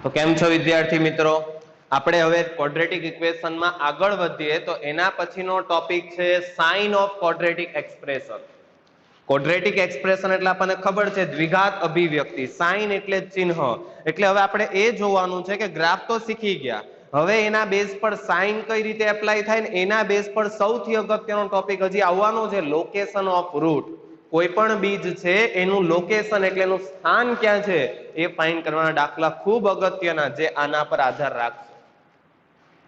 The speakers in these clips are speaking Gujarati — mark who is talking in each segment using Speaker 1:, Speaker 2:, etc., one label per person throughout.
Speaker 1: તો કેમ છો વિદ્યાર્થી મિત્રો? આપણે હવે ક્વોડ્રેટિક ઇક્વેશનમાં આગળ વધીએ તો એના પછીનો ટોપિક છે sign of quadratic expression. Quadratic expression એટલે આપણને ખબર છે દ્વિઘાત અભિવ્યક્તિ, સાઇન એટલે ચિહ્ન. એટલે હવે આપણે એ જોવાનું છે કે ગ્રાફ તો શીખી ગયા, હવે એના બેઝ પર સાઇન કઈ રીતે એપ્લાય થાય ને એના બેઝ પર સૌથી અગત્યનો ટોપિક હજી આવવાનો છે, લોકેશન ઓફ રૂટ. કોઈ પણ બીજ છે એનું લોકેશન એટલે એનું સ્થાન ક્યાં છે એ ફાઇન્ડ કરવાના દાખલા ખૂબ અગત્યના જે આના પર આધાર રાખશે.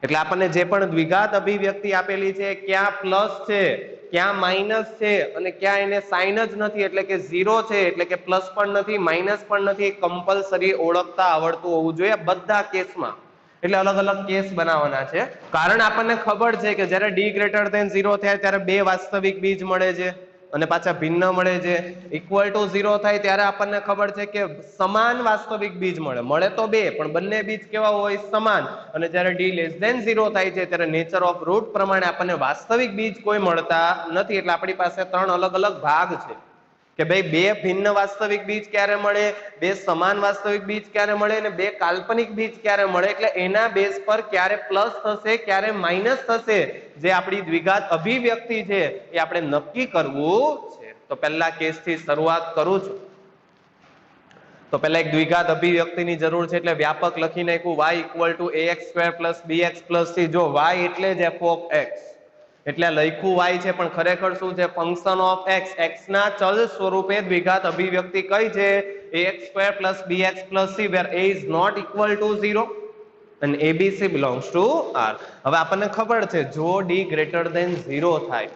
Speaker 1: એટલે આપણને જે પણ દ્વિઘાત અભિવ્યક્તિ આપેલી છે ક્યાં પ્લસ છે, ક્યાં માઇનસ છે અને ક્યાં એને સાઇન જ નથી એટલે કે ઝીરો છે, એટલે કે પ્લસ પણ નથી માઇનસ પણ નથી, કમ્પલસરી ઓળખતા આવડતું હોવું જોઈએ બધા કેસમાં. એટલે અલગ અલગ કેસ બનાવવાના છે, કારણ આપણને ખબર છે કે જ્યારે ડી ગ્રેટર ધેન 0 થાય ત્યારે બે વાસ્તવિક બીજ મળે છે અને પાછા ભિન્ન મળે છે. ઇક્વલ ટુ 0 થાય ત્યારે આપણને ખબર છે કે સમાન વાસ્તવિક બીજ મળે તો બે પણ બંને બીજ કેવા હોય? સમાન. અને જ્યારે ડી લેસ ધેન 0 થાય છે ત્યારે નેચર ઓફ રૂટ પ્રમાણે આપણને વાસ્તવિક બીજ કોઈ મળતા નથી. એટલે આપણી પાસે ત્રણ અલગ અલગ ભાગ છે કે ભાઈ બે ભિન્ન વાસ્તવિક બીજ ક્યારે મળે, બે સમાન વાસ્તવિક બીજ ક્યારે મળે અને બે કાલ્પનિક બીજ ક્યારે મળે. એટલે એના બેઝ પર ક્યારે પ્લસ થશે ક્યારે માઇનસ થશે જે આપણી દ્વિઘાત અભિવ્યક્તિ છે એ આપણે નક્કી કરવું છે. તો પહેલા કેસ થી શરૂઆત કરું છું. તો પહેલા એક દ્વિઘાત અભિવ્યક્તિની જરૂર છે એટલે વ્યાપક લખી નાખ્યું y equal two ax² + bx + c. જો y એટલે જ f ઓફ x, એટલે લખ્યું y છે પણ ખરેખર શું છે? Function of x. x ના ચલ સ્વરૂપે દ્વિઘાત અભિવ્યક્તિ કઈ છે? ax² + bx + c where a is not equal to 0 and abc belongs to R. હવે આપણને ખબર છે જો d ગ્રેટર ધેન 0 થાય,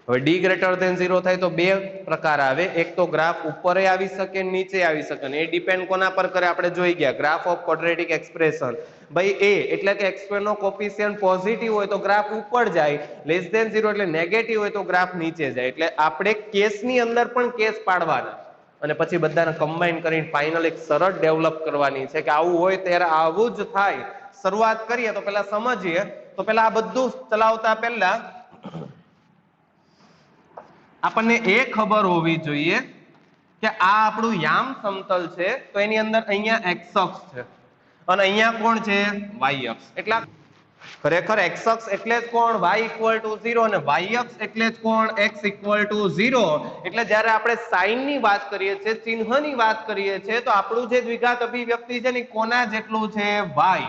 Speaker 1: હવે ડી ગ્રેટર ધેન 0 થાય તો બે પ્રકાર આવે, એક તો ગ્રાફ ઉપર આવી શકે નીચે આવી શકે. એ ડિપેન્ડ કોના પર કરે? આપણે જોઈ ગયા ગ્રાફ ઓફ ક્વોડ્રેટિક એક્સપ્રેશન. ભાઈ એ એટલે કે x² નો કોફિશિયન્ટ પોઝિટિવ હોય તો ગ્રાફ ઉપર જાય, લેસ ધેન 0 એટલે નેગેટિવ હોય તો ગ્રાફ નીચે જાય. એટલે આપણે કેસની અંદર પણ કેસ પાડવાના અને પછી બધાને કમ્બાઈન કરીને ફાઇનલ એક શરત ડેવલપ કરવાની છે કે આવું હોય ત્યારે આવું જ થાય. શરૂઆત કરીએ તો પેલા સમજીએ. તો પેલા આ બધું ચલાવતા પહેલા આપણને એ ખબર હોવી જોઈએ કે આ આપણું યામ સમતલ છે તો એની અંદર અહીંયા x અક્ષ છે અને અહીંયા કોણ છે? y અક્ષ. એટલે ખરેખર x અક્ષ એટલે જ કોણ? y ઇક્વલ ટુ 0 અને y અક્ષ એટલે જ કોણ? x equal to 0. એટલે જ્યારે આપણે સાઇન ની વાત કરીએ છીએ, ચિહ્નની વાત કરીએ છીએ તો આપણું જે દ્વિઘાત અભિવ્યક્તિ છે ને કોના જેટલું છે? y.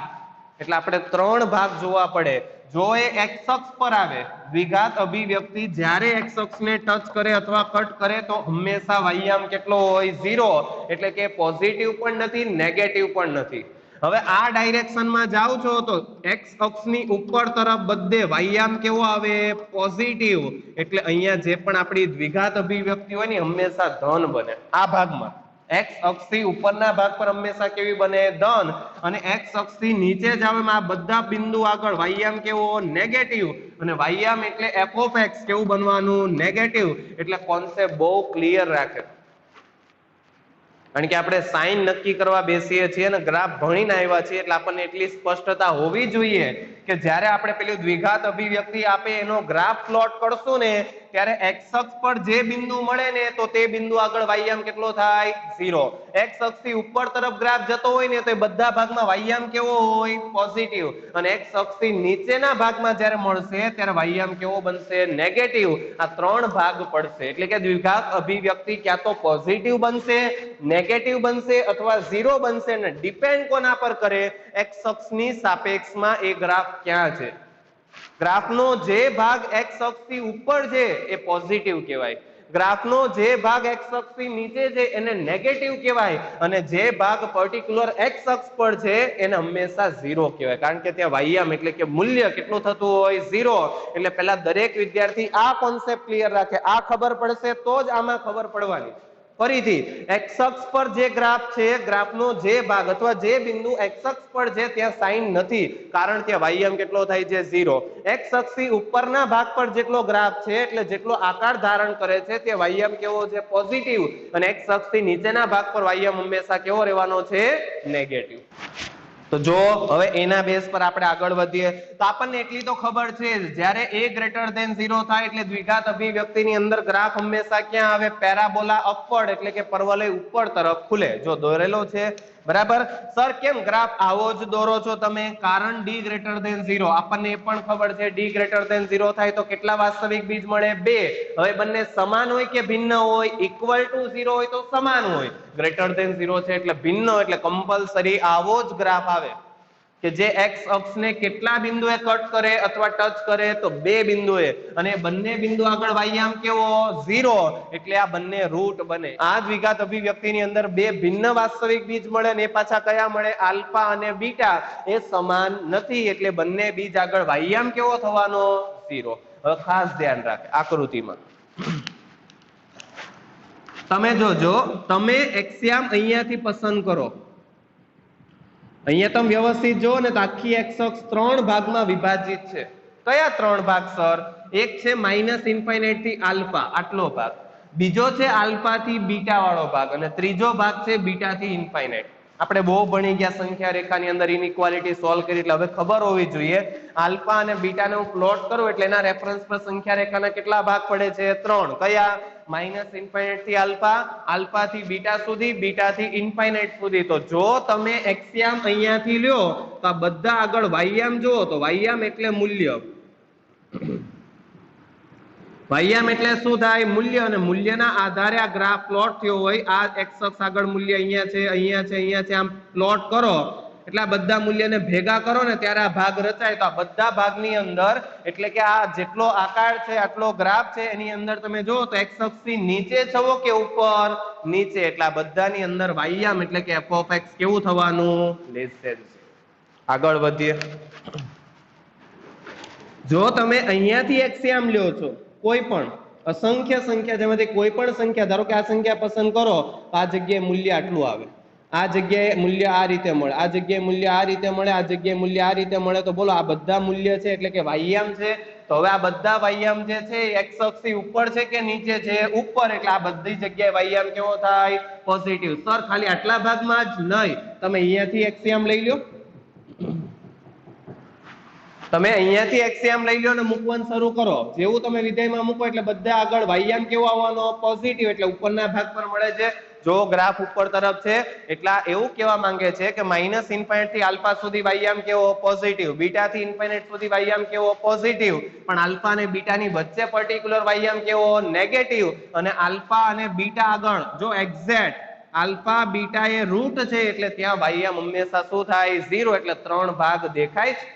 Speaker 1: એટલે આપણે ત્રણ ભાગ જોવા પડે. જો એ x અક્ષ પર આવે દ્વિઘાત અભિવ્યક્તિ જ્યારે x અક્ષને ટચ કરે અથવા કટ કરે તો હંમેશા y યામ કેટલો હોય? 0. એટલે કે પોઝિટિવ પણ નથી નેગેટિવ પણ નથી. હવે આ ડાયરેક્શનમાં જાઓ છો તો x અક્ષની ઉપર તરફ બધે y યામ કેવો આવે? પોઝિટિવ. એટલે અહીંયા જે પણ આપણી દ્વિઘાત અભિવ્યક્તિ હોય ને હંમેશા ધન બને. આ ભાગમાં x અક્ષથી ઉપરના ભાગ પર હંમેશા કેવી બને? ધન. અને x અક્ષથી નીચે જાવ આ બધા બિંદુ આગળ y યામ કેવો? નેગેટિવ. અને y યામ એટલે f ઓફ x કેવું બનવાનું? નેગેટિવ. એટલે કોન્સેપ્ટ બહુ ક્લિયર રાખે, કારણ કે આપણે સાઇન નક્કી કરવા બેસીએ છીએ ને ગ્રાફ ભણીને આવ્યા છીએ એટલે આપણને એટલી સ્પષ્ટતા હોવી જોઈએ કે જ્યારે આપણે પેલું દ્વિઘાત અભિવ્યક્તિ આપે એનો ગ્રાફ પ્લોટ કરશું ને ત્યારે x અક્ષ પર જે બિંદુ મળે ને તો તે બિંદુ આગળ y યામ કેટલો થાય? 0. x અક્ષથી ઉપર તરફ ગ્રાફ જતો હોય ને તો એ બધા ભાગમાં y યામ કેવો હોય? પોઝિટિવ. અને x અક્ષથી નીચેના ભાગમાં જ્યારે મળશે ત્યારે y યામ કેવો બનશે? નેગેટિવ. આ ત્રણ ભાગ પડશે. એટલે કે દ્વિઘાત અભિવ્યક્તિ ક્યાં તો પોઝિટિવ બનશે, નેગેટિવ બનશે અથવા 0 બનશે ને ડિપેન્ડ કોના પર કરે? x અક્ષની સાપેક્ષમાં એ ગ્રાફ ક્યાં છે. ગ્રાફનો જે ભાગ x અક્ષથી ઉપર છે એ પોઝિટિવ કહેવાય, ગ્રાફનો જે ભાગ x અક્ષથી નીચે છે એને નેગેટિવ કહેવાય અને જે ભાગ પર્ટિક્યુલર x અક્ષ પર છે એને હંમેશા 0 કહેવાય. કારણ કે ત્યાં y યામ એટલે કે મૂલ્ય કેટલું થતું હોય? 0. એટલે પહેલા દરેક વિદ્યાર્થી આ કોન્સેપ્ટ ક્લિયર રાખે. આ ખબર પડશે તો જ આમાં ખબર પડવાની. ફરીથી x અક્ષ પર જે ગ્રાફ છે, ગ્રાફનો જે ભાગ અથવા જે બિંદુ x અક્ષ પર છે ત્યાં સાઇન નથી, કારણ કે y યામ કેટલો થાય છે? 0. x અક્ષથી ઉપરના ભાગ પર જેટલો ગ્રાફ છે એટલે જેટલો આકાર ધારણ કરે છે તે y યામ કેવો છે? પોઝિટિવ. અને x અક્ષથી નીચેના ભાગ પર y યામ હંમેશા કેવો રહેવાનો છે? નેગેટિવ. તો જો હવે એના બેઝ પર આપણે આગળ વધીએ તો આપણને એટલી તો ખબર છે જ્યારે a ગ્રેટર ધેન 0 થાય એટલે દ્વિઘાત અભિવ્યક્તિની અંદર ગ્રાફ હંમેશા ક્યાં આવે? પેરાબોલા અપવર્ડ એટલે કે પરવલય ઉપર તરફ ખુલે. જો દોરેલો છે બરાબર. સર કેમ ગ્રાફ આવો જ દોરો છો તમે? કારણ d ગ્રેટર ધેન 0. આપણને એ પણ ખબર છે d ગ્રેટર ધેન 0 થાય તો કેટલા વાસ્તવિક બીજ મળે? 2. હવે બંને સમાન હોય કે ભિન્ન હોય? ઇક્વલ ટુ 0 હોય તો સમાન હોય, ગ્રેટર ધેન 0 છે એટલે ભિન્ન, એટલે કમ્પલસરી આવો જ ગ્રાફ આવે કે જે x અક્ષને કેટલા બિંદુએ કટ કરે અથવા ટચ કરે? તો 2 બિંદુએ, અને બંને બિંદુ આગળ વાયામ કેવો? 0, એટલે આ બંને રૂટ બને. આ દ્વિઘાત અભિવ્યક્તિની અંદર બે ભિન્ન વાસ્તવિક બીજ મળે ને એ પાછા કયા મળે? આલ્ફા અને બીટા. એ સમાન નથી એટલે બંને બીજ આગળ વાયામ કેવો થવાનો? 0. હવે ખાસ ધ્યાન રાખે આકૃતિમાં તમે જોજો, તમે એક્સિયામ અહીંયાથી પસંદ કરો, અહીંયા તમે વ્યવસ્થિત જો ને તો આખી એક્સ અક્ષ 3 ભાગમાં વિભાજિત છે. કયા 3 ભાગ સર? એક છે માઇનસ ઇન્ફાઇનાઇટ થી આલ્ફા, આટલો ભાગ. બીજો છે આલ્ફા થી બીટા વાળો ભાગ, અને ત્રીજો ભાગ છે બીટા થી ઇન્ફાઇનાઇટ. આપણે બહુ ભણી ગયા સંખ્યા રેખાની અંદર ઇનઇક્વાલિટી સોલ્વ કરી, એટલે હવે ખબર હોવી જોઈએ આલ્ફા અને બીટાને હું પ્લોટ કરું એટલે એના રેફરન્સ પર સંખ્યા રેખાના કેટલા ભાગ પડે છે? 3. કયા? માઇનસ ઇન્ફાઇનાઇટ થી આલ્ફા, આલ્ફા થી બીટા સુધી, બીટા થી ઇન્ફાઇનાઇટ સુધી. તો જો તમે એક્સિયામ અહીંયાથી લ્યો તો આ બધા આગળ વાયામ જુઓ તો વાયામ એટલે મૂલ્ય. વાયામ એટલે શું થાય? મૂલ્ય. અને મૂલ્યના આધારે આ ગ્રાફ પ્લોટ થયો હોય, આ એક્સ અક્ષ આગળ મૂલ્ય અહીંયા છે, અહીંયા છે, અહીંયા છે, આમ પ્લોટ કરો એટલે આ બધા મૂલ્યને ભેગા કરો ને ત્યારે આ ભાગ રચાય. તો આ બધા ભાગની અંદર, એટલે કે આ જેટલો આકાર છે, આટલો ગ્રાફ છે, એની અંદર તમે જો તો એક્સ અક્ષથી નીચે છવો કે ઉપર? નીચે. એટલે આ બધાની અંદર વાયામ એટલે કે f of x કેવું થવાનું? Less than 0. આગળ વધીએ. જો તમે અહીંયાથી એક્સિયામ લ્યો છો, કોઈ પણ અસંખ્ય સંખ્યા જેમાંથી કોઈ પણ સંખ્યા, ધારો કે આ સંખ્યા પસંદ કરો તો આ જગ્યાએ મૂલ્ય આટલું આવે, આ જગ્યાએ મૂલ્ય આ રીતે મળે, આ જગ્યાએ મૂલ્ય આ રીતે મળે, આ જગ્યાએ મૂલ્ય આ રીતે મળે. તો બોલો આ બધા મૂલ્ય છે એટલે કે વાયામ છે. તો હવે આ બધા વાયામ જે છે એક્સ અક્ષથી ઉપર છે કે નીચે છે? ઉપર. એટલે આ બધી જગ્યાએ વાયામ કેવો થાય? પોઝિટિવ. સર ખાલી આટલા ભાગમાં જ નહીં, તમે અહીંયાથી એક્સિયામ લઈ લો, તમે અહીંયાથી એક્સિયામ લઈ લો અને મૂકવાનું શરૂ કરો. જેવું તમે વિધેયમાં મૂકો એટલે બધા આગળ વાયામ કેવો આવવાનો? પોઝિટિવ. એટલે ઉપરના ભાગ પર મળે છે. જો ગ્રાફ ઉપર તરફ છે એટલે એવું કહેવા માંગે છે કે માઇનસ ઇન્ફાઇનાઇટ થી આલ્ફા સુધી વાયામ કેવો? પોઝિટિવ. બીટા થી ઇન્ફાઇનાઇટ સુધી વાયામ કેવો? પોઝિટિવ. પણ આલ્ફા અને બીટાની વચ્ચે પર્ટિક્યુલર વાયામ કેવો? નેગેટિવ. અને આલ્ફા અને બીટા આગળ જો એક્ઝેક્ટ આલ્ફા બીટા એ રૂટ છે એટલે ત્યાં વાયામ હંમેશા શું થાય? 0. એટલે 3 ભાગ દેખાય છે.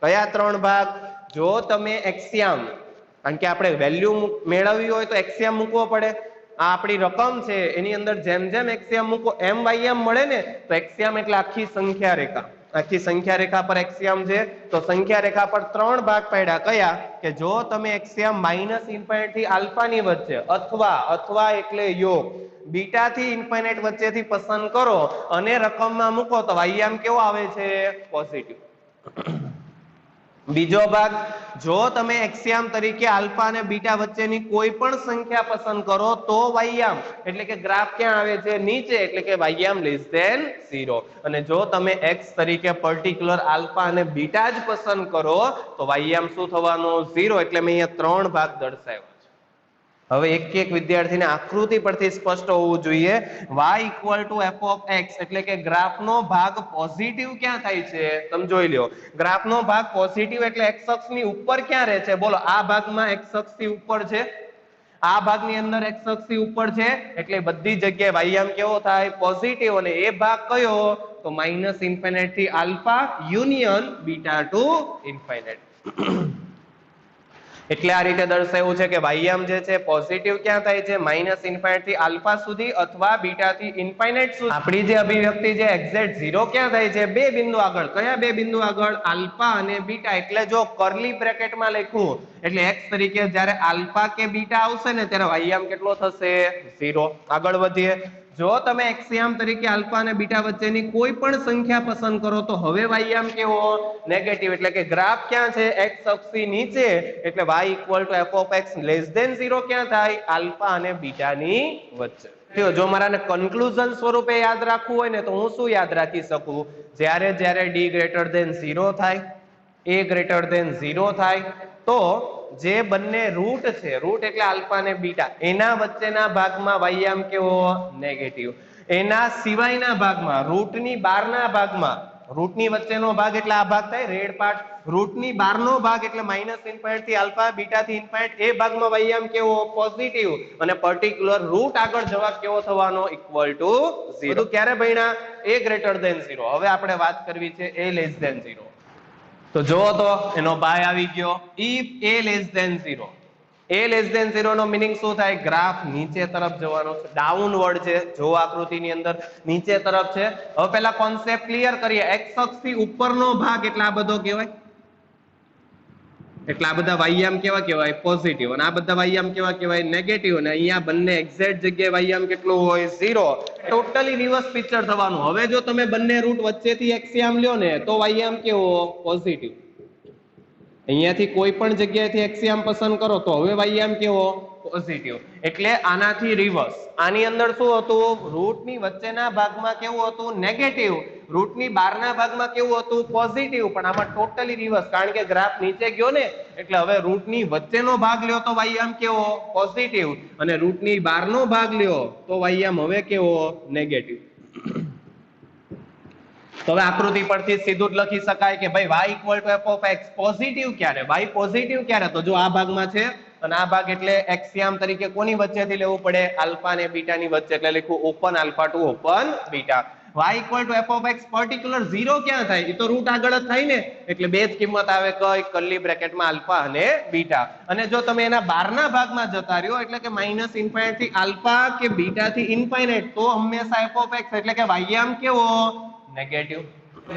Speaker 1: કયા 3 ભાગ? જો તમે એક્સિયામ, કારણ કે આપણે વેલ્યુ મેળવવી હોય તો એક્સિયામ મૂકવો પડે. આ આપણી રકમ છે, એની અંદર જેમ જેમ એક્સિયામ મૂકો એમ વાયામ મળે ને. તો એક્સિયામ એટલે આખી સંખ્યા રેખા, આખી સંખ્યા રેખા પર એક્સિયામ છે. તો સંખ્યા રેખા પર 3 ભાગ પાડ્યા. કયા? કે જો તમે એક્સિયામ માઇનસ ઇન્ફાઇનાઇટ થી આલ્ફા ની વચ્ચે અથવા એટલે યોગ બીટા થી ઇન્ફાઇનાઇટ વચ્ચેથી પસંદ કરો અને રકમમાં મૂકો તો વાયામ કેવો આવે છે? પોઝિટિવ. બીજો ભાગ, જો તમે એક્સિયામ તરીકે આલ્ફા અને બીટા વચ્ચેની કોઈ પણ સંખ્યા પસંદ કરો તો વાયામ એટલે કે ગ્રાફ ક્યાં આવે છે? નીચે. એટલે કે વાયામ લેસ ધેન 0. અને જો તમે x તરીકે પર્ટિક્યુલર આલ્ફા અને બીટા જ પસંદ કરો તો વાયામ શું થવાનું? 0. એટલે મેં અહીંયા 3 ભાગ દર્શાવ્યા. હવે એક વિદ્યાર્થીને આકૃતિ પરથી સ્પષ્ટ હોવું જોઈએ. y = f of x એટલે કે ગ્રાફનો ભાગ પોઝિટિવ ક્યાં થાય છે? તમે જોઈ લ્યો, ગ્રાફનો ભાગ પોઝિટિવ એટલે x અક્ષની ઉપર ક્યાં રહે છે? બોલો આ ભાગમાં x અક્ષથી ઉપર છે, આ ભાગની અંદર x અક્ષથી ઉપર છે એટલે બધી જગ્યાએ વાયામ કેવો થાય? પોઝિટિવ. અને એ ભાગ કયો? તો માઇનસ ઇન્ફાઇનાઇટ થી alpha union beta to infinite. એટલે આ રીતે દર્શાવ્યું છે કે વાયામ જે છે પોઝિટિવ ક્યાં થાય છે? માઇનસ ઇન્ફાઇનાઇટ થી આલ્ફા સુધી અથવા બીટા થી ઇન્ફાઇનાઇટ સુધી. આપણી જે અભિવ્યક્તિ છે એક્ઝેક્ટ 0 ક્યાં થાય છે? 2 બિંદુ આગળ. કયા 2 બિંદુ આગળ? આલ્ફા અને બીટા. એટલે જો કર્લી બ્રેકેટમાં લખ્યું એટલે x તરીકે જ્યારે આલ્ફા કે બીટા આવશે ને ત્યારે વાયામ કેટલો થશે? 0. આગળ વધીએ. જો તમે એક્સિયામ તરીકે આલ્ફા અને બીટા વચ્ચેની કોઈ પણ સંખ્યા પસંદ કરો તો હવે વાયામ કેવો? નેગેટિવ. એટલે કે ગ્રાફ ક્યાં છે? x અક્ષથી નીચે. એટલે y = f of x less than 0 ક્યાં થાય? આલ્ફા અને બીટાની વચ્ચે. જો મારાને કન્ક્લુઝન સ્વરૂપે યાદ રાખવું હોય ને તો હું શું યાદ રાખી શકું? જ્યારે d ગ્રેટર ધેન 0 થાય, a ગ્રેટર ધેન 0 થાય તો જે બંને રૂટ છે, રૂટ એટલે આલ્ફા અને બીટા, એના વચ્ચેના ભાગમાં વાયામ કેવો? નેગેટિવ. એના સિવાયના ભાગમાં રૂટની બહારના ભાગમાં, રૂટની વચ્ચેનો ભાગ એટલે આ ભાગ થાય રેડ પાર્ટ, રૂટની બહારનો ભાગ એટલે માઇનસ ઇન્ફાઇનાઇટ થી આલ્ફા બીટા થી ઇન્ફાઇનાઇટ, એ ભાગમાં વાયમ કેવો પોઝિટિવ અને પર્ટિક્યુલર રૂટ આગળ જવાબ કેવો થવાનો ઇક્વલ ટુ 0. બધું ક્યારે ભણ્યા? a greater than 0. હવે આપણે વાત કરવી છે a લેસ ધેન 0. તો જો તો એનો બાય આવી ગયો. if a less than 0, a less than 0 નો મીનિંગ શું થાય? ગ્રાફ નીચે તરફ જવાનો છે, ડાઉનવર્ડ છે. જો આકૃતિની અંદર નીચે તરફ છે. હવે પહેલા કોન્સેપ્ટ ક્લિયર કરીએ. x અક્ષ થી ઉપરનો ભાગ એટલે આ બધો કહેવાય, એટલે આ બધા વાયામ કેવા કહેવાય? પોઝિટિવ. અને આ બધા વાયામ કેવા કહેવાય? નેગેટિવ. અને અહીંયા બંને એક્ઝેક્ટ જગ્યાએ વાયામ કેટલું હોય? 0. ટોટલી રિવર્સ પિક્ચર થવાનું. હવે જો તમે બંને રૂટ વચ્ચેથી એક્સિયામ લ્યો ને તો વાયામ કેવો? પોઝિટિવ. અહીંયાથી કોઈ પણ જગ્યાએથી એક્સિયામ પસંદ કરો તો હવે વાયામ કેવો? પોઝિટિવ. એટલે આનાથી રિવર્સ. આની અંદર શું હતું? રૂટની વચ્ચેના ભાગમાં કેવું હતું? નેગેટિવ. રૂટની બહારના ભાગમાં કેવું હતું? પોઝિટિવ. પણ આમાં ટોટલી રિવર્સ, કારણ કે ગ્રાફ નીચે ગયો ને એટલે હવે રૂટની વચ્ચેનો ભાગ લ્યો તો વાયામ કેવો? પોઝિટિવ. અને રૂટની બહારનો ભાગ લ્યો તો વાયામ હવે કેવો? નેગેટિવ. તો હવે આકૃતિ પરથી સીધું જ લખી શકાય કે ભાઈ y equal to f of x positive ક્યારે? y પોઝિટિવ ક્યારે? તો જો આ ભાગમાં છે અને આ ભાગ એટલે એક્સિયામ તરીકે કોની વચ્ચેથી લેવું પડે? આલ્ફા અને બીટા ની વચ્ચે. એટલે લખું open alpha to open beta. y equal to f of x particular 0 ક્યાં થાય? એ તો રૂટ આગળ જ થાય ને, એટલે બે જ કિંમત આવે કઈ? કર્લી બ્રેકેટમાં આલ્ફા અને બીટા. અને જો તમે એના બહારના ભાગમાં જતા રહ્યો એટલે કે માઇનસ ઇન્ફાઇનાઇટ થી આલ્ફા કે બીટા થી ઇન્ફાઇનાઇટ, તો હંમેશા f ઓફ x એટલે કે વાયામ કેવો? નેગેટિવ.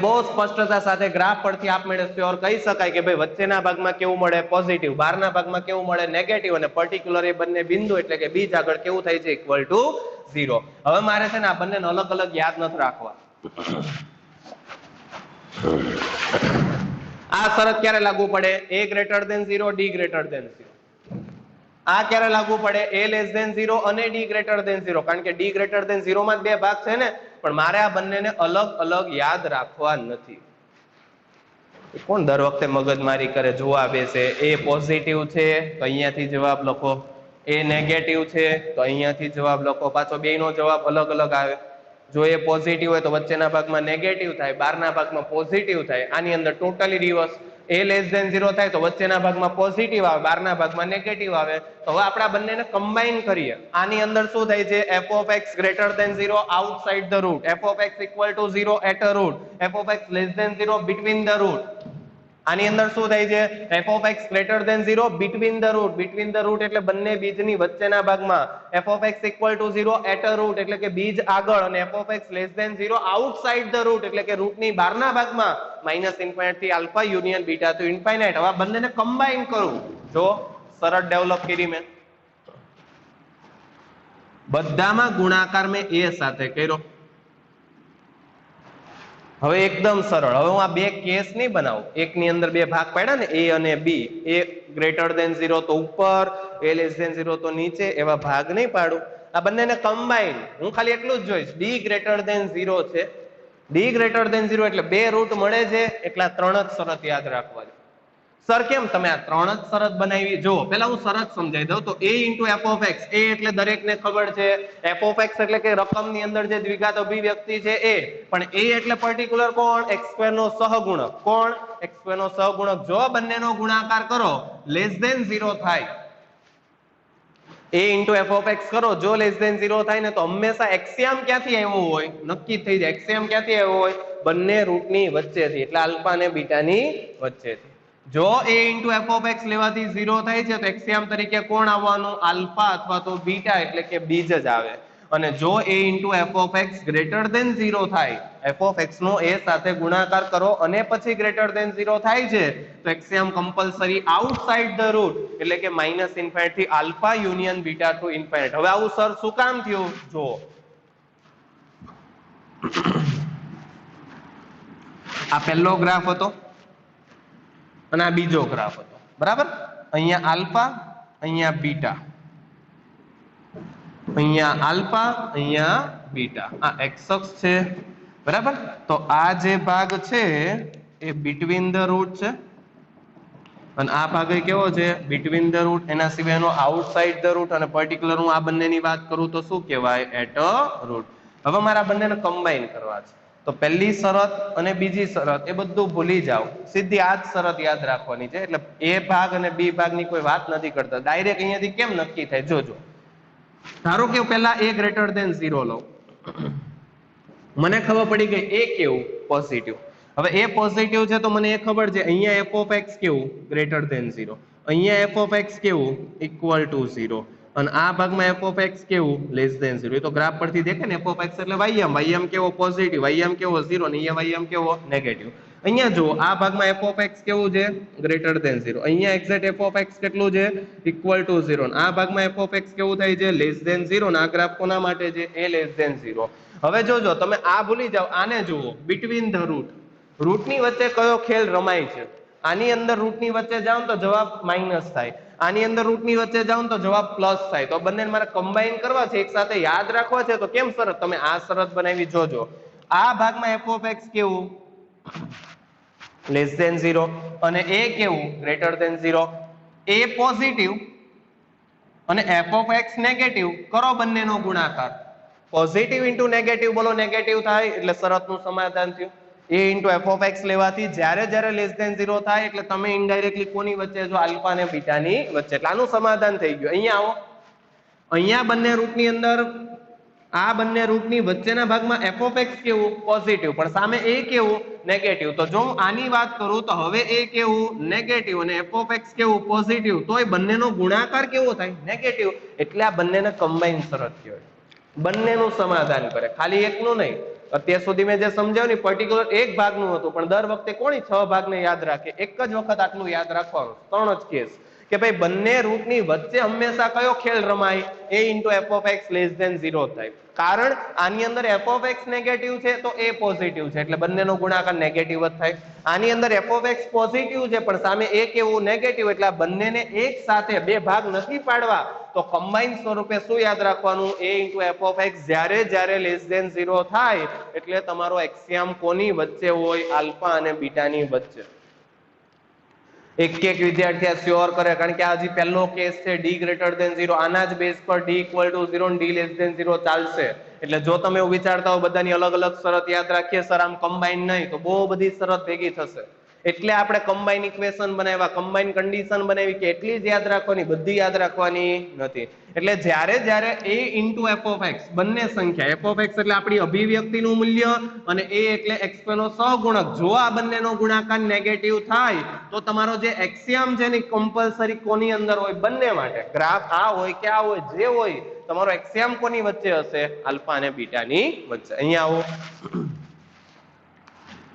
Speaker 1: બહુ સ્પષ્ટતા સાથે ગ્રાફ પરથી આપમેળે શ્યોર કહી શકાય કે ભાઈ વચ્ચેના ભાગમાં કેવું મળે? પોઝિટિવ. બહારના ભાગમાં કેવું મળે? નેગેટિવ. અને પર્ટિક્યુલર એ બંને બિંદુ એટલે કે બીજ આગળ કેવું થાય છે? Equal to 0. હવે મારે છે ને આ બંનેને અલગ અલગ યાદ નથી રાખવા. આ શરત ક્યારે લાગુ પડે? a greater than 0, d greater than 0. આ ક્યારે લાગુ પડે? a લેસ ધેન 0 અને d ગ્રેટર ધેન 0. કારણ કે d ગ્રેટર ધેન 0 માં બે ભાગ છે ને, પણ મારે આ બંનેને અલગ અલગ યાદ રાખવા નથી. કોણ દર વખતે મગજમારી કરે? જોવા બેસે. એ પોઝિટિવ છે તો અહીંયાથી જવાબ લખો, એ નેગેટિવ છે તો અહીંયાથી જવાબ લખો. પાછો બેયનો જવાબ અલગ અલગ આવે. જો એ પોઝિટિવ હોય તો વચ્ચેના ભાગમાં નેગેટિવ થાય, બહારના ભાગમાં પોઝિટિવ થાય. આની અંદર totally reverse. a less than 0 થાય તો વચ્ચેના ભાગમાં પોઝિટિવ આવે, બહારના ભાગમાં નેગેટિવ આવે. તો હવે આપણે આ બંનેને કમ્બાઈન કરીએ. આની અંદર શું થાય છે? f of x greater than 0 outside the root, f of x equal to 0 at a root, f of x less than 0 between the root. આની અંદર શું થાય છે? f of x greater than 0 between the root. Between the root એટલે બંને બીજની વચ્ચેના ભાગમાં. f of x equal to 0 at a root એટલે કે બીજ આગળ. અને f of x less than 0 outside the root એટલે કે રૂટની બહારના ભાગમાં. માઇનસ ઇન્ફાઇનાઇટ થી alpha union beta to infinite. હવે બંનેને કમ્બાઈન કરું. જો સરળ ડેવલપ કરી મેં. બધામાં ગુણાકાર મેં a સાથે કર્યો. હવે એકદમ સરળ. હવે હું આ બે કેસ નહીં બનાવું. એકની અંદર બે ભાગ પાડ્યા ને, a અને b. a ગ્રેટર ધેન 0 તો ઉપર, a લેસ ધેન 0 તો નીચે, એવા ભાગ નહીં પાડું. આ બંનેને કમ્બાઈન હું ખાલી એટલું જ જોઈશ. d ગ્રેટર ધેન 0 છે, d ગ્રેટર ધેન 0 એટલે બે રૂટ મળે છે, એટલા ત્રણ જ શરત યાદ રાખવા છે. સર કેમ તમે આ ત્રણ જ શરત બનાવી? જો પેલા હું શરત સમજાવી દઉં. તો a into f of x, a એટલે દરેકને ખબર છે. f of x એટલે કે રકમની અંદર જે દ્વિઘાત અભિવ્યક્તિ છે એ. પણ a એટલે પર્ટિક્યુલર કોણ? x² નો સહગુણક. કોણ? x² નો સહગુણક. જો બંનેનો ગુણાકાર કરો લેસ ધેન 0 થાય, a into f of x કરો, જો લેસ ધેન 0 થાય ને તો હંમેશા એક્સિયામ ક્યાંથી આવ્યો હોય? નક્કી થઈ જાય. એક્સિયામ ક્યાંથી આવ્યો હોય? બંને રૂટની વચ્ચેથી, એટલે આલ્ફા અને બીટાની વચ્ચેથી. જો a into f of x લેવાથી 0 થાય છે તો એક્સિયામ તરીકે કોણ આવવાનું? આલ્ફા અથવા તો બીટા એટલે કે બીજ જ આવે. અને જો a into f of x greater than 0 થાય, f of x no a સાથે ગુણાકાર કરો અને પછી ગ્રેટર ધેન 0 થાય છે તો axiom compulsory outside the root એટલે કે માઇનસ ઇન્ફાઇનાઇટ થી alpha union beta to infinite. હવે આવું સર શું કામ થયું? જો આ પહેલો ગ્રાફ હતો અને આ બીજો ગ્રાફ હતો, બરાબર? અહીંયા આલ્ફા, અહીંયા બીટા, અહીંયા આલ્ફા, અહીંયા બીટા. આ x અક્ષ છે, બરાબર? તો આ જે ભાગ છે એ બિટવીન ધ રૂટ છે અને આ ભાગ કેવો છે? Between the root. એના સિવાયનો આઉટસાઇડ ધ રૂટ. અને પર્ટિક્યુલર હું આ બંનેની વાત કરું તો શું કહેવાય? At a root. હવે મારા બંનેને કમ્બાઈન કરવા છે, તો પહેલી શરત અને બીજી શરત એ બધું ભૂલી જાઓ, સીધી આ જ શરત યાદ રાખવાની છે. એટલે એ ભાગ અને બી ભાગની કોઈ વાત નથી કરતા, ડાયરેક્ટ અહીંયાથી કેમ નક્કી થાય જોજો. ધારો કે પહેલા a ગ્રેટર ધેન 0 લો, મને ખબર પડી ગઈ એ કેવું પોઝિટિવ. હવે એ પોઝિટિવ છે તો મને એ ખબર છે અહીંયા f ઓફ x કેવું ગ્રેટર ધેન 0, અહીંયા f ઓફ x કેવું ઇક્વલ ટુ 0, અને આ ભાગમાં f ઓફ x કેવું લેસ ધેન 0. એ તો ગ્રાફ પરથી દેખે ને, f ઓફ x એટલે ym કેવો પોઝિટિવ, ym કેવો 0 અને અહીંયા ym કેવો નેગેટિવ. અહીંયા જો આ ભાગમાં f ઓફ x કેવું છે ગ્રેટર ધેન 0, અહીંયા એક્ઝેક્ટ f ઓફ x કેટલું છે ઇક્વલ ટુ 0, અને આ ભાગમાં f ઓફ x કેવું થાય છે લેસ ધેન 0, અને આ ગ્રાફ કોના માટે છે a લેસ ધેન 0. હવે જોજો તમે આ ભૂલી જાઓ, આને જુઓ બિટવીન ધ રૂટ, રૂટની વચ્ચે કયો ખેલ રમાય છે. આની અંદર રૂટની વચ્ચે જાવ તો જવાબ માઇનસ થાય, આની અંદર રૂટની વચ્ચે જાવ તો જવાબ પ્લસ થાય. તો બંનેને મારે કમ્બાઈન કરવા છે, એક સાથે યાદ રાખવા છે, તો કેમ શરત તમે આ શરત બનાવી જોજો. આ ભાગમાં f ઓફ x કેવું લેસ ધેન 0 અને a કેવું ગ્રેટર ધેન 0, a પોઝિટિવ અને f ઓફ x નેગેટિવ, કરો બંનેનો ગુણાકાર. પોઝિટિવ ઇન્ટુ નેગેટિવ બોલો નેગેટિવ થાય, એટલે શરતનું સમાધાન થયું. a into f of x લેવાથી જ્યારે જ્યારે લેસ ધેન 0 થાય એટલે તમે ઇનડાયરેક્ટલી કોની વચ્ચે જો આલ્ફા અને બીટાની વચ્ચે, એટલે આનું સમાધાન થઈ ગયું. અહીંયા આવો, અહીંયા બંને રૂટની અંદર આ બંને રૂટની વચ્ચેના ભાગમાં f ઓફ x કેવું પોઝિટિવ, પણ સામે a કેવું નેગેટિવ. તો જો હું આની વાત કરું તો હવે a કેવું નેગેટિવ અને f ઓફ x કેવું પોઝિટિવ, તો એ બંનેનો ગુણાકાર કેવો થાય નેગેટિવ, એટલે આ બંનેને કમ્બાઈન શરત કહેવાય. બંનેનું સમાધાન કરે, ખાલી એકનું નહીં. અત્યાર સુધી મેં જે સમજાવ્યું ને પર્ટિક્યુલર એક ભાગનું હતું, પણ દર વખતે કોની 6 ભાગને યાદ રાખે, એક જ વખત આટલું યાદ રાખવાનું, 3 જ કેસ કે ભાઈ બંને રૂટની વચ્ચે હંમેશા કયો ખેલ રમાય, a into f of x less than 0 થાય. કારણ આની અંદર f ઓફ x નેગેટિવ છે તો a પોઝિટિવ છે, એટલે બંનેનો ગુણાકાર નેગેટિવ જ થાય. આની અંદર f ઓફ x પોઝિટિવ છે પણ સામે a કેવું નેગેટિવ, એટલે આ બંનેને એક સાથે બે ભાગ નથી પાડવા, તો કમ્બાઈન સ્વરૂપે શું યાદ રાખવાનું, a into f of x જ્યારે જ્યારે લેસ ધેન 0 થાય એટલે તમારો એક્સિયમ કોની વચ્ચે હોય, આલ્ફા અને બીટાની વચ્ચે. એક એક વિદ્યાર્થી આ શ્યોર કરે, કારણ કે આ હજી પહેલો કેસ છે d ગ્રેટર ધેન 0, આના જ બેઝ પર d ઇક્વલ ટુ 0 અને d લેસ ધેન 0 ચાલશે. એટલે જો તમે એવું વિચારતા હો બધાની અલગ અલગ શરત યાદ રાખીએ સર આમ કમ્બાઈન નહીં, તો બહુ બધી શરત ભેગી થશે. એટલે આપણે કમ્બાઈન ઇક્વેશન બનાવ્યા, કમ્બાઈન કન્ડિશન બનાવી કે એટલી જ યાદ રાખવાની, બધી યાદ રાખવાની નથી. એટલે જ્યારે જ્યારે a into f of x બંને સંખ્યા, f ઓફ x એટલે આપણી અભિવ્યક્તિનું મૂલ્ય અને a એટલે x નો સહગુણક, જો આ બંનેનો ગુણાકાર નેગેટિવ થાય તો તમારો જે એક્સિયમ છે ને કમ્પલસરી કોની અંદર હોય, બંને માટે. ગ્રાફ આ હોય કે આ હોય, જે હોય તમારો એક્સિયમ કોની વચ્ચે હશે, આલ્ફા અને બીટાની વચ્ચે. અહીંયા આવો,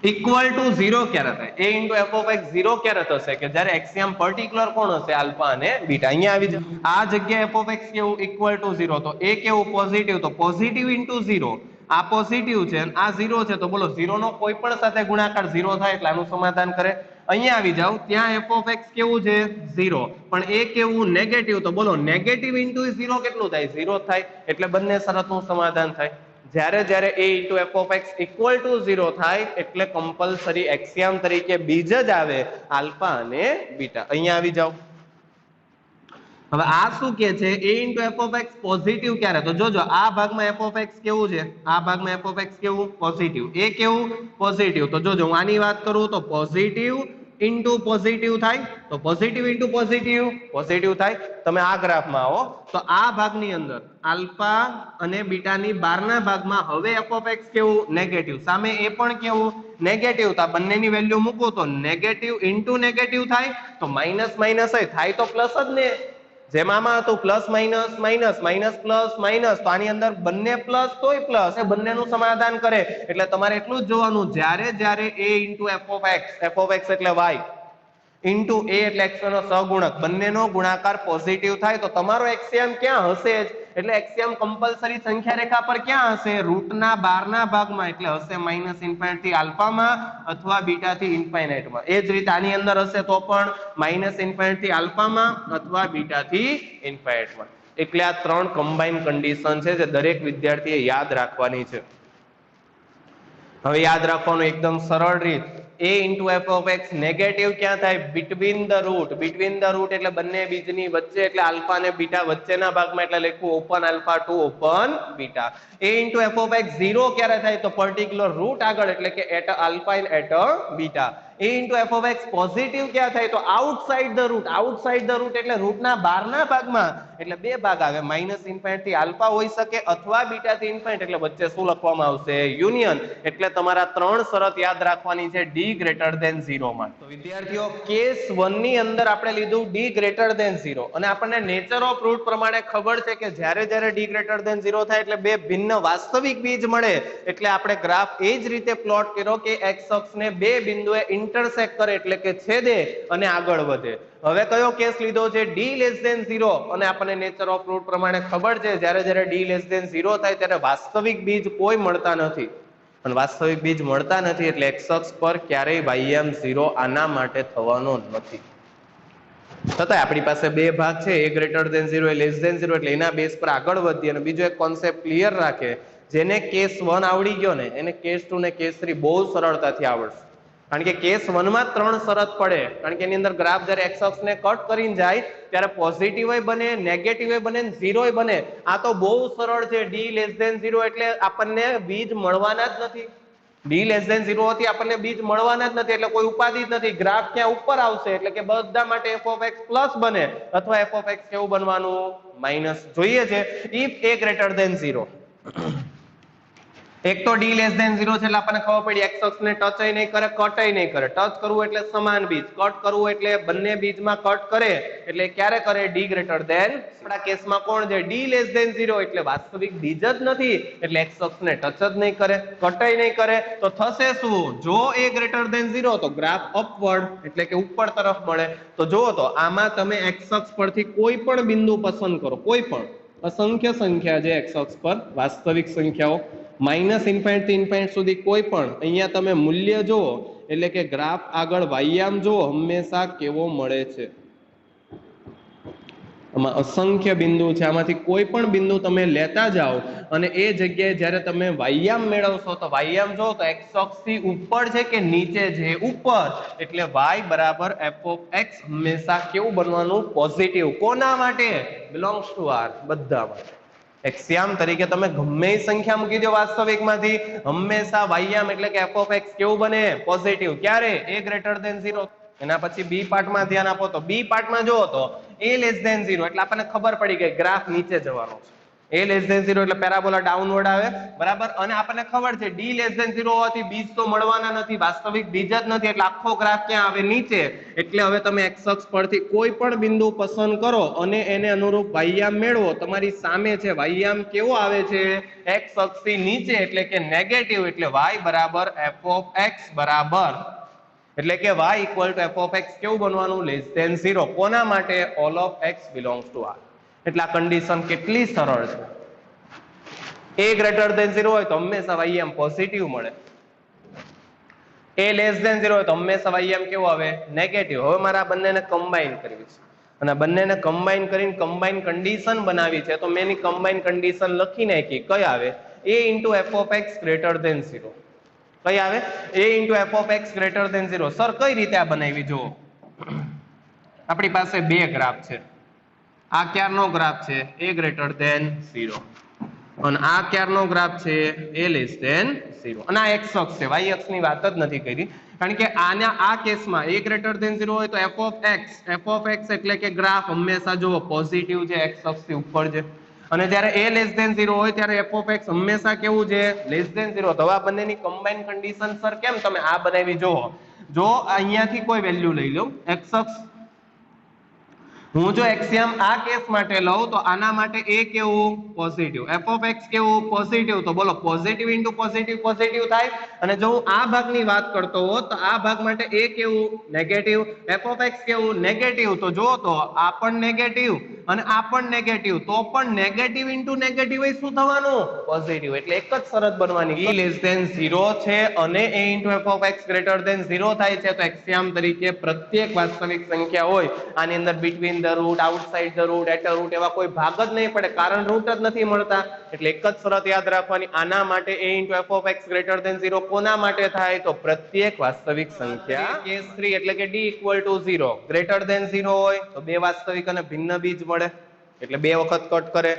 Speaker 1: ઇક્વલ ટુ 0 ક્યારે થાય, a into f of x 0 ક્યારે થશે, કે જ્યારે એક્સિયમ પર્ટિક્યુલર કોણ હશે, આલ્ફા અને બીટા. અહીંયા આવી જાય આ જગ્યાએ f ઓફ x કેવું ઇક્વલ ટુ 0, તો a કેવું પોઝિટિવ, તો પોઝિટિવ ઇન્ટુ 0, આ પોઝિટિવ છે અને આ 0 છે, તો બોલો 0 નો કોઈ પણ સાથે ગુણાકાર 0 થાય, એટલે આનું સમાધાન કરે. અહીંયા આવી જાવ, ત્યાં f ઓફ x કેવું છે 0, પણ a કેવું નેગેટિવ, તો બોલો નેગેટિવ ઇન્ટુ 0 કેટલું થાય, 0 થાય, એટલે બંને શરતનું સમાધાન થાય. જ્યારે જ્યારે a into f of x equal to 0 થાય એટલે કમ્પલસરી એક્સિયમ તરીકે બીજ જ આવે, આલ્ફા અને બીટા. અહીંયા આવી જાવ, હવે આ શું કે છે, a into f of x positive ક્યારે, તો જોજો આ ભાગમાં f ઓફ x કેવું છે, આ ભાગમાં f ઓફ x કેવું પોઝિટિવ, a કેવું પોઝિટિવ, તો જોજો હું આની વાત કરું તો પોઝિટિવ ઇન્ટુ પોઝિટિવ થાય, તો પોઝિટિવ ઇન્ટુ પોઝિટિવ પોઝિટિવ થાય. તમે આ ગ્રાફમાં આવો તો આ ભાગની અંદર આલ્ફા અને બીટાની બહારના ભાગમાં હવે f ઓફ x કેવું નેગેટિવ, સામે a પણ કેવું નેગેટિવ, તો બંનેની વેલ્યુ મૂકો તો નેગેટિવ ઇન્ટુ નેગેટિવ થાય, તો માઇનસ માઇનસ થાય તો પ્લસ જ ને, જેમ આમાં હતું plus minus minus minus plus minus, તો આની અંદર બંને પ્લસ તોય પ્લસ, એ બંનેનું સમાધાન કરે. એટલે તમારે એટલું જ જોવાનું, જ્યારે જ્યારે a into f of x એટલે y ઇન્ટુ a એટલે x નો સહગુણક, બંનેનો ગુણાકાર પોઝિટિવ થાય તો તમારો એક્સિયમ ક્યાં હશે જ, એટલે એક્સિયમ કમ્પલસરી સંખ્યા રેખા પર ક્યાં હશે, રૂટના બહારના ભાગમાં, એટલે હશે માઇનસ ઇન્ફાઇનાઇટ થી આલ્ફામાં અથવા બીટા થી ઇન્ફાઇનાઇટમાં. એ જ રીતે આની અંદર હશે તો પણ માઇનસ ઇન્ફાઇનાઇટ થી આલ્ફામાં અથવા બીટા થી ઇન્ફાઇનાઇટમાં. એટલે આ 3 કમ્બાઈન કન્ડિશન છે જે દરેક વિદ્યાર્થીએ યાદ રાખવાની છે. હવે યાદ રાખવાનું એકદમ સરળ રીત, a into f of x negative ક્યાં થાય? Between the root. Between the root એટલે બંને બીજની વચ્ચે, એટલે આલ્ફા અને બીટા વચ્ચેના ભાગમાં, એટલે લખવું open alpha to open beta. a into f of x 0 ક્યારે થાય? તો પર્ટિક્યુલર રૂટ આગળ, એટલે કે at alpha and at beta. a into f of x positive ક્યાં થાય? તો outside the root. Outside the root એટલે રૂટના બહારના ભાગમાં, એટલે બે ભાગ આવે, માઇનસ ઇન્ફાઇનિટ થી આલ્ફા હોઈ શકે અથવા બીટા થી ઇન્ફાઇનિટ, એટલે વચ્ચે શું લખવામાં આવશે? યુનિયન. એટલે તમારા ત્રણ શરત યાદ રાખવાની છે d ગ્રેટર ધેન 0 માં. તો વિદ્યાર્થીઓ કેસ 1 ની અંદર આપણે લીધું d ગ્રેટર ધેન 0, અને આપણને નેચર ઓફ રૂટ પ્રમાણે ખબર છે કે જ્યારે જ્યારે d ગ્રેટર ધેન 0 થાય એટલે બે ભિન્ન વાસ્તવિક બીજ મળે, એટલે આપણે ગ્રાફ એ જ રીતે પ્લોટ કર્યો કે x અક્ષને બે બિંદુએ ઇન્ટરસેક્ટ કરે, એટલે કે છેદે અને આગળ વધે. હવે કયો કેસ લીધો છે? d લેસ ધેન 0, અને આપણને નેચર ઓફ રૂટ પ્રમાણે ખબર છે જ્યારે જ્યારે d લેસ ધેન 0 થાય ત્યારે વાસ્તવિક બીજ કોઈ મળતા નથી, અને વાસ્તવિક બીજ મળતા નથી એટલે x અક્ષ પર ક્યારેય વાયમ 0 આના માટે થવાનો નથી. છતાંય આપણી પાસે બે ભાગ છે, a greater than 0 a less than 0, એટલે એના બેઝ પર આગળ વધીએ. અને બીજો એક કોન્સેપ્ટ ક્લિયર રાખે, જેને કેસ 1 આવડી ગયો ને એને કેસ 2 ને કેસ 3 બહુ સરળતાથી આવડશે. કારણ કે કેસ 1 માં ત્રણ શરત પડે, કારણ કે એની અંદર ગ્રાફ જ્યારે x અક્ષને કટ કરીને જાય ત્યારે પોઝિટિવ બને, નેગેટિવ બને, 0 બને. આ તો બહુ સરળ છે. d લેસ ધેન 0 એટલે આપણને બીજ મળવાના જ નથી. d લેસ ધેન 0 હોતી આપણને બીજ મળવાના જ નથી, એટલે કોઈ ઉપાધિ જ નથી. ગ્રાફ ક્યાં ઉપર આવશે, એટલે કે બધા માટે f of x પ્લસ બને, અથવા f of x કેવું બનવાનું? માઇનસ. જોઈએ છે if a ગ્રેટર ધેન 0. એક તો d લેસ ધેન 0 છે એટલે આપણને ખબર પડી x અક્ષને ટચ નહીં કરે, કટ નહીં કરે. ટચ કરવું એટલે સમાન બીજ, કટ કરવું એટલે બંને બીજમાં કટ કરે, એટલે ક્યારે કરે? d greater than. આપણા કેસમાં કોણ છે? d લેસ ધેન 0 એટલે વાસ્તવિક બીજ જ નથી, એટલે x અક્ષને ટચ જ નહીં કરે, કટ નહીં કરે. તો થશે શું? જો a ગ્રેટર ધેન 0 તો ગ્રાફ અપવર્ડ, એટલે કે ઉપર તરફ મળે. તો જુઓ તો આમાં તમે x અક્ષ પરથી કોઈ પણ બિંદુ પસંદ કરો, કોઈ પણ અસંખ્ય સંખ્યા છે x અક્ષ પર, વાસ્તવિક સંખ્યાઓ માઇનસ ઇન્ફાઇનિટ થી ઇન્ફાઇનિટ સુધી કોઈ પણ, અહીંયા તમે મૂલ્ય જુઓ, એટલે કે ગ્રાફ આગળ વાયામ જુઓ, હંમેશા કેવો મળે છે? આમાં અસંખ્ય બિંદુ છે, આમાંથી કોઈ પણ બિંદુ તમે લેતા જાઓ અને એ જગ્યાએ જ્યારે તમે વાયામ મેળવશો તો વાયામ જો તો x અક્ષ થી ઉપર છે કે નીચે છે? ઉપર. એટલે y બરાબર f of x હંમેશા કેવું બનવાનું? પોઝિટિવ. કોના માટે? બિલોંગ્સ ટુ r, બધા માટે. એક્સિયામ તરીકે તમે ગમે એ સંખ્યા મૂકી દો વાસ્તવિકમાંથી, હંમેશા વાયામ એટલે કે f of x કેવું બને? પોઝિટિવ. ક્યારે? a greater than 0. એના પછી બી પાર્ટમાં ધ્યાન આપો તો બી પાર્ટમાં જુઓ તો a લેસ ધેન 0 એટલે આપણને ખબર પડી ગઈ ગ્રાફ નીચે જવાનો છે. a લેસ ધેન 0 એટલે પેરાબોલા ડાઉનવર્ડ આવે, બરાબર. અને આપણને ખબર છે d લેસ ધેન 0 હોવાથી બીજ તો મળવાના નથી, વાસ્તવિક બીજ જ નથી, એટલે આખો ગ્રાફ ક્યાં આવે? નીચે. એટલે હવે તમે x અક્ષ પરથી કોઈ પણ બિંદુ પસંદ કરો અને એને અનુરૂપ વાયામ મેળવો. તમારી સામે છે વાયામ કેવો આવે છે? x અક્ષથી નીચે, એટલે કે નેગેટિવ. એટલે y બરાબર f of x બરાબર, એટલે કે y equal to f of x કેવું બનવાનું? Less than 0. કોના માટે? All of x belongs to r. એટલે આ કન્ડિશન કેટલી સરળ છે. a ગ્રેટર ધેન 0 હોય તો હંમેશા વાયામ પોઝિટિવ મળે, a લેસ ધેન 0 હોય તો હંમેશા વાયામ કેવો આવે? નેગેટિવ. હવે મારે આ બંનેને કમ્બાઈન કરવી છે, અને બંનેને કમ્બાઈન કરીને કમ્બાઈન કન્ડિશન બનાવી છે, તો મેં એની કમ્બાઈન કન્ડિશન લખી નાખી. કઈ આવે? a into f of x greater than 0. કઈ આવે? a into f of x greater than 0. Sir કઈ રીતે આ બનાવી? જુઓ, આપણી પાસે બે ગ્રાફ છે. આ ક્યારનો ગ્રાફ છે? a ગ્રેટર ધેન 0, અને આ ક્યારનો ગ્રાફ છે? a less than 0. અને આ x અક્ષ છે, y અક્ષની વાત જ નથી કરી, કારણ કે આના આ કેસમાં a ગ્રેટર ધેન 0 હોય તો f of x એટલે કે ગ્રાફ હંમેશા જુઓ પોઝિટિવ છે, x અક્ષથી ઉપર છે. અને જ્યારે a લેસ ધેન 0 હોય ત્યારે f of x હંમેશા કેવું છે? Less than 0. તો આ બંનેની કમ્બાઈન કન્ડિશન સર કેમ તમે આ બનાવી? જુઓ, જો અહીંયાથી કોઈ વેલ્યુ લઈ લો, x અક્ષ હું જો એક્સિયમ આ કેસ માટે લઉં તો આના માટે a કેવું? પોઝિટિવ. f of x કેવું? પોઝિટિવ. તો બોલો પોઝિટિવ ઇન્ટુ પોઝિટિવ પોઝિટિવ થાય. અને જો હું આ ભાગની વાત કરતો હોત તો આ ભાગ માટે a કેવું? નેગેટિવ. f of x કેવું? નેગેટિવ. તો જો તો આ પણ નેગેટિવ અને આ પણ નેગેટિવ, તો પણ નેગેટિવ ઇન્ટુ નેગેટિવ શું થવાનું? પોઝિટિવ. એટલે એક જ શરત બનવાની, e લેસ ધેન 0 છે અને a into f of x greater than 0 થાય છે, તો એક્સિયમ તરીકે પ્રત્યેક વાસ્તવિક સંખ્યા હોય આની અંદર between the root, outside the root, at a root એવા કોઈ ભાગ જ નહીં પડે, કારણ રૂટ જ નથી મળતા. એટલે એક જ શરત યાદ રાખવાની, આના માટે a into f of x greater than 0 કોના માટે થાય? તો પ્રત્યેક વાસ્તવિક સંખ્યા. કેસ 3 એટલે કે d equal to 0 greater than 0 હોય તો બે વાસ્તવિક અને ભિન્ન બીજ મળે, એટલે બે વખત કટ કરે.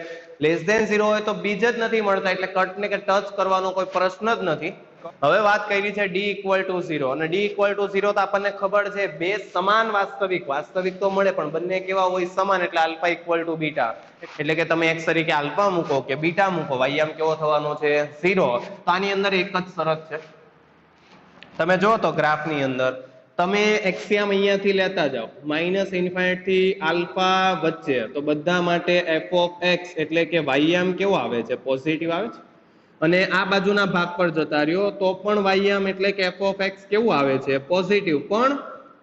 Speaker 1: લેસ ધેન 0 હોય તો બીજ જ નથી મળતા, એટલે કટ ને કે ટચ કરવાનો કોઈ પ્રશ્ન જ નથી. હવે વાત કરી છે d ઇક્વલ ટુ 0, અને d ઇક્વલ ટુ 0 તો આપણને ખબર છે બે સમાન વાસ્તવિક તો મળે પણ બંને કેવા હોય? સમાન. એટલે આલ્ફા ઇક્વલ ટુ બીટા, એટલે કે તમે x તરીકે આલ્ફા મૂકો કે બીટા મૂકો, y કેવો થવાનો છે? 0. તો આની અંદર એક જ શરત છે. તમે જો તો ગ્રાફની અંદર તમે એક્સિયમ અહીંયાથી લેતા જાઓ, માઇનસ ઇન્ફાઇનાઇટ થી આલ્ફા વચ્ચે, તો બધા માટે એફ ઓફ એક્સ એટલે કે વાયમ કેવો આવે છે? પોઝિટિવ આવે છે. અને આ બાજુના ભાગ પર જતા રહ્યો તો પણ વાયમ એટલે કે એફ ઓફ એક્સ કેવું આવે છે? પોઝિટિવ. પણ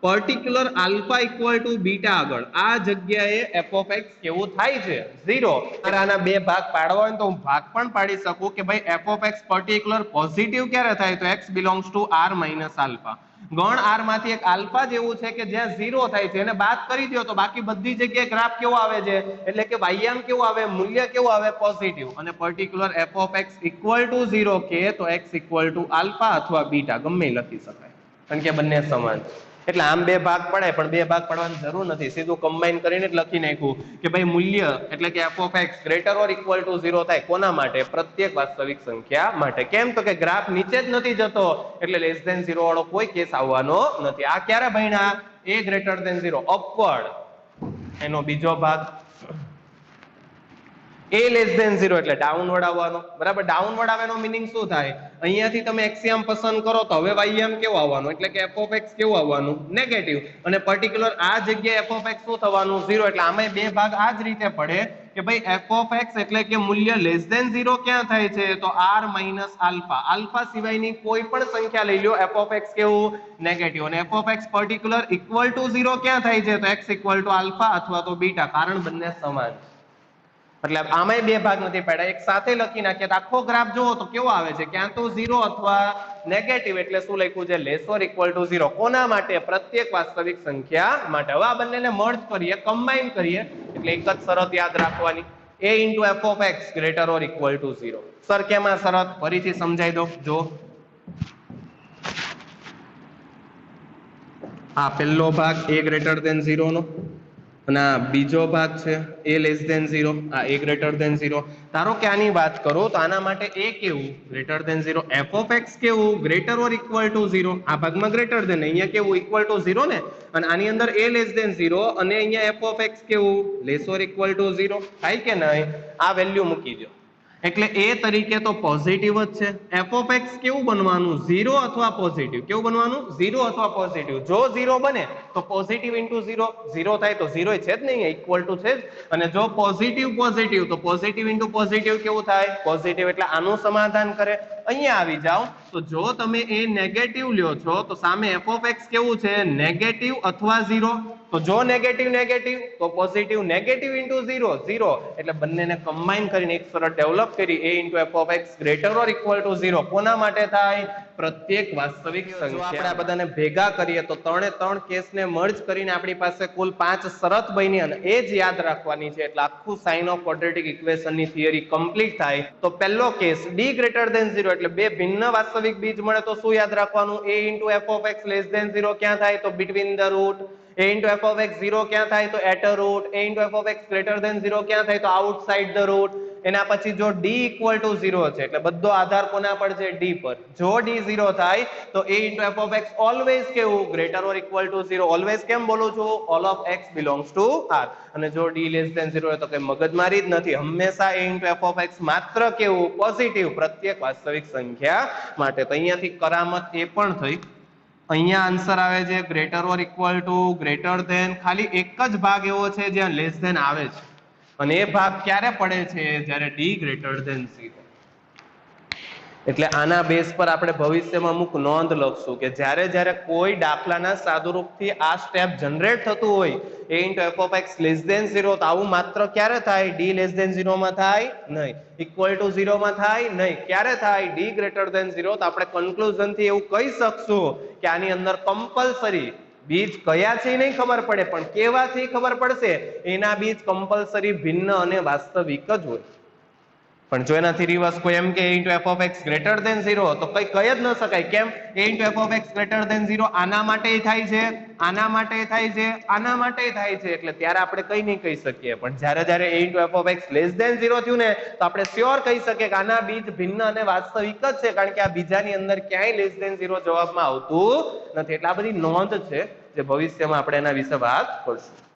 Speaker 1: particular alpha equal to beta આગળ આ જગ્યાએ એફ ઓફ એક્સ કેવું થાય છે? 0. આના બે ભાગ પાડવા હોય તો હું ભાગ પણ પાડી શકું કે ભાઈ f of x particular positive ક્યારે થાય? તો x belongs to r minus alpha. ગણ આર માંથી એક આલ્ફા જેવું છે કે જ્યાં 0 થાય છે, એને બાદ કરી દો તો બાકી બધી જગ્યાએ ગ્રાફ કેવો આવે છે? એટલે કે વાયમ કેવું આવે? મૂલ્ય કેવું આવે? પોઝિટિવ. અને particular F of x equal to 0 કે તો એક્સ ઇક્વલ ટુ આલ્ફા અથવા બીટા ગમે લખી શકાય, કારણ કે બંને સમાન છે. એટલે આમ બે ભાગ પડાય, પણ બે ભાગ પાડવાની જરૂર નથી, સીધું કમ્બાઈન કરીને જ લખી નાખ્યું કે ભાઈ મૂલ્ય એટલે કે F of x greater or equal to 0 થાય કોના માટે? પ્રત્યેક વાસ્તવિક સંખ્યા માટે. કેમ? તો કે ગ્રાફ નીચે જ નથી જતો, એટલે લેસ ધેન 0 વાળો કોઈ કેસ આવવાનો નથી. આ ક્યારે ભણ્યા? a greater than 0 upward. એનો બીજો ભાગ a લેસ ધેન 0 એટલે ડાઉનવર્ડ આવવાનો, બરાબર. ડાઉનવર્ડ આવેનો મીનિંગ શું થાય? અહીંયાથી તમે એક્સિયમ પસંદ કરો તો હવે વાયમ કેવો આવવાનો? એટલે કે એફ ઓફ એક્સ કેવું આવવાનું? નેગેટિવ. અને પર્ટિક્યુલર આ જગ્યાએ એફ ઓફ એક્સ શું થવાનું? 0. એટલે આમાં બે ભાગ આ જ રીતે પડે કે ભાઈ એફ ઓફ એક્સ એટલે કે મૂલ્ય લેસ ધેન 0 ક્યાં થાય છે? તો આર માઇનસ આલ્ફા. આલ્ફા સિવાયની કોઈ પણ સંખ્યા લઈ લો, એફ ઓફ એક્સ કેવું? નેગેટિવ. અને F of x particular equal to 0 ક્યાં થાય છે? તો એક્સ ઇક્વલ ટુ આલ્ફા અથવા તો બીટા, કારણ બંને સમાન છે. એટલે આમાંય બે ભાગ નથી પાડ્યા, એક સાથે લખી નાખીએ તો આખો ગ્રાફ જોવો તો કેવો આવે છે? ક્યાં તો 0 અથવા નેગેટિવ. એટલે શું લખ્યું છે? લેસ ઓર ઇક્વલ ટુ 0 કોના માટે? પ્રત્યેક વાસ્તવિક સંખ્યા માટે. હવે આ બંનેને મર્જ કરીએ, કમ્બાઈન કરીએ, એટલે એક જ શરત યાદ રાખવાની, a into f of x greater or equal to 0. Sir કેમ આ શરત? ફરીથી સમજાઈ દો. જો આ પહેલો ભાગ a ગ્રેટર ધેન 0 નો, અને આ બીજો ભાગ છે a લેસ ધેન 0, આ a ગ્રેટર ધેન 0. ધારો કે આની વાત કરો તો આના માટે a કેવું? Greater than 0. F of x કેવું? Greater or equal to 0. આ ભાગમાં ગ્રેટર ધેન, અહીંયા કેવું? ઇક્વલ ટુ 0 ને. અને આની અંદર a લેસ ધેન 0 અને અહીંયા એફ ઓફ એક્સ કેવું? Less or equal to 0. થાય કે નહીં? આ વેલ્યુ મૂકી દો, એટલે a તરીકે તો પોઝિટિવ જ છે. એફ ઓફ એક્સ કેવું બનવાનું? 0 અથવા પોઝિટિવ. કેવું બનવાનું? 0 અથવા પોઝિટિવ. જો 0 બને તો પોઝિટિવ ઇન્ટુ 0, 0 થાય તો 0 છે જ નહીં, ઇક્વલ ટુ છે જ. અને જો પોઝિટિવ તો પોઝિટિવ ઇન્ટુ પોઝિટિવ કેવું થાય? પોઝિટિવ. એટલે આનું સમાધાન કરે. અહીંયા આવી જાઓ તો જો તમે એ નેગેટિવ લ્યો છો તો સામે એફ ઓફ એક્સ કેવું છે? નેગેટિવ અથવા 0. તો જો નેગેટિવ તો પોઝિટિવ, નેગેટિવ ઇન્ટુ 0, 0. એટલે બંનેને કમ્બાઈન કરીને એક શરત ડેવલપ કરી, a into f of x greater or equal to 0 કોના માટે થાય? પ્રત્યેક વાસ્તવિક સંખ્યા. આપણે આ બધાને ભેગા કરીએ તો ત્રણે ત્રણ કેસને મર્જ કરીને આપણી પાસે કુલ 5 શરત બની, અને એ જ યાદ રાખવાની છે. એટલે આખું સાઇન ઓફ ક્વોડ્રેટિક ઇક્વેશનની થિયરી કમ્પ્લીટ થાય. તો પહેલો કેસ d ગ્રેટર ધેન 0 એટલે બે ભિન્ન વાસ્તવિક બીજ મળે તો શું યાદ રાખવાનું? a into f of x less than 0 ક્યાં થાય? તો between the root. a into f of x 0 ક્યાં થાય? તો at a root. a into f of x greater than 0 ક્યાં થાય? તો આઉટસાઇડ ધ રૂટ. એના પછી જો d ઇક્વલ ટુ 0 છે એટલે બધો આધાર કોના પર છે? d પર. જો d 0 થાય તો a into f of x always કેવું? Greater or equal to 0. Always કેમ બોલું છું? All of x belongs to r. અને જો d લેસ ધેન 0 હોય તો કઈ મગજમારી જ નથી, હંમેશા a into f of x માત્ર કેવું? પોઝિટિવ. પ્રત્યેક વાસ્તવિક સંખ્યા માટે. તો અહીંયાથી કરામત એ પણ થઈ. અહીંયા આન્સર આવે છે greater or equal to, greater than. ખાલી એક જ ભાગ એવો છે જ્યાં લેસ ધેન આવે છે, અને એ ભાગ ક્યારે પડે છે? જ્યારે d ગ્રેટર ધેન 0. એટલે આના બેઝ પર આપણે ભવિષ્યમાં અમુક નોંધ લખશું કે જ્યારે જ્યારે કોઈ દાખલાના સાદુરૂપથી આ સ્ટેપ જનરેટ થતું હોય a into f of x less than 0, તો આવું માત્ર ક્યારે થાય? d less than 0 માં થાય નહીં, equal to 0 માં થાય નહીં. ક્યારે થાય? d greater than 0. તો આપણે કન્ક્લુઝન થી એવું કહી શકશું કે આની અંદર કમ્પલસરી બીજ કયા છે નહીં ખબર પડે, પણ કેવાથી ખબર પડશે? એના બીજ કમ્પલસરી ભિન્ન અને વાસ્તવિક જ હોય. પણ જો એનાથી રિવર્સ કોઈ એમ કે a into f of x greater than 0, તો કઈ કહી જ ન શકાય. કેમ? a into f of x greater than 0 આના માટે થાય છે, આના માટે થાય છે, આના માટે થાય છે, એટલે ત્યારે આપણે કઈ નહીં કહી શકીએ. પણ જ્યારે જ્યારે a into f of x less than 0 થયું ને, તો આપણે શ્યોર કહી શકીએ કે આના બીજ ભિન્ન અને વાસ્તવિક જ છે, કારણ કે આ બીજાની અંદર ક્યાંય less than 0 જવાબમાં આવતું નથી. એટલે આ બધી નોંધ છે જે ભવિષ્યમાં આપણે એના વિશે વાત કરશું.